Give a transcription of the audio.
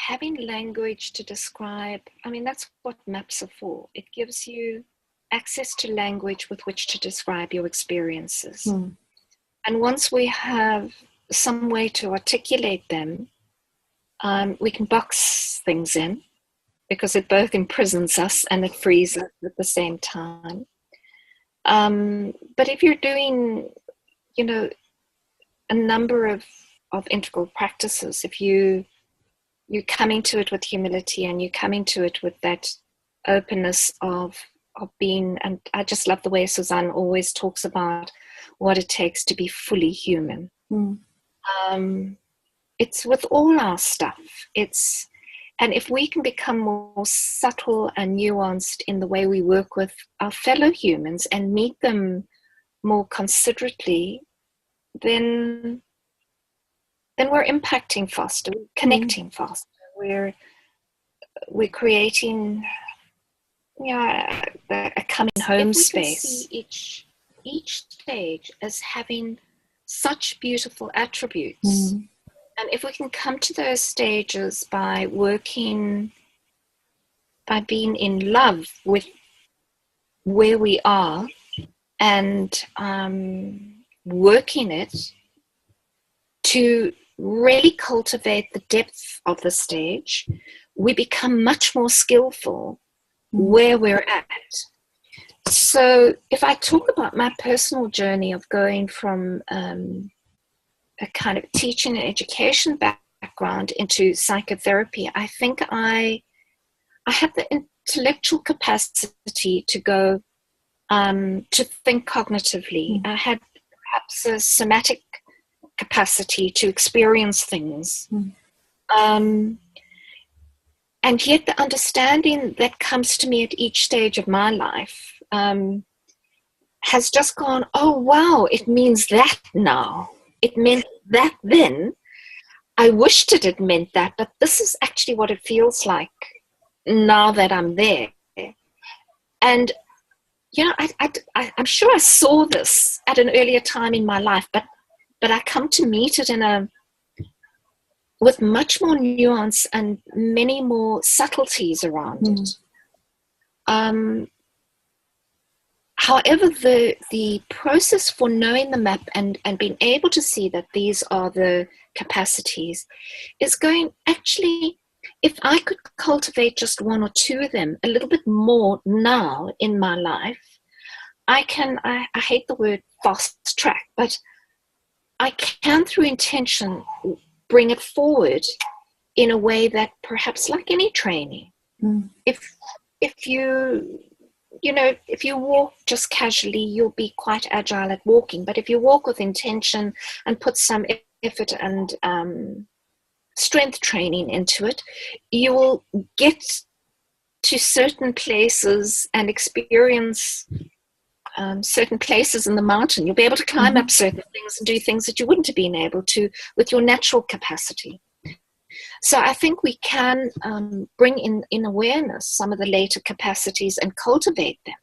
having language to describe, I mean, that's what maps are for. It gives you access to language with which to describe your experiences. And once we have some way to articulate them, we can box things in, because it both imprisons us and it frees us at the same time. But if you're doing, a number of integral practices, if you're coming to it with humility and you're coming to it with that openness of being, and I just love the way Suzanne always talks about what it takes to be fully human. It's with all our stuff. And if we can become more subtle and nuanced in the way we work with our fellow humans and meet them more considerately, then we're impacting faster, we're connecting faster, we're creating a coming home space. Can see each stage as having such beautiful attributes. And if we can come to those stages by being in love with where we are and working it to really cultivate the depth of the stage, we become much more skillful where we're at. So if I talk about my personal journey of going from a kind of teaching and education background into psychotherapy, I think I have the intellectual capacity to go to think cognitively. I had perhaps a somatic capacity to experience things. And yet the understanding that comes to me at each stage of my life has just gone, oh wow, it means that now. It meant that then. I wished it had meant that, but this is actually what it feels like now that I'm there. And, I'm sure I saw this at an earlier time in my life, but I come to meet it with much more nuance and many more subtleties around it. However, the process for knowing the map and being able to see that these are the capacities is going, actually, if I could cultivate just one or two of them a little bit more now in my life, I hate the word fast track, but I can, through intention, bring it forward in a way that perhaps, like any training, if you walk just casually, you'll be quite agile at walking. But if you walk with intention and put some effort and strength training into it, you will get to certain places and experience certain places in the mountain. You'll be able to climb up certain things and do things that you wouldn't have been able to with your natural capacity. So I think we can bring in awareness some of the later capacities and cultivate them.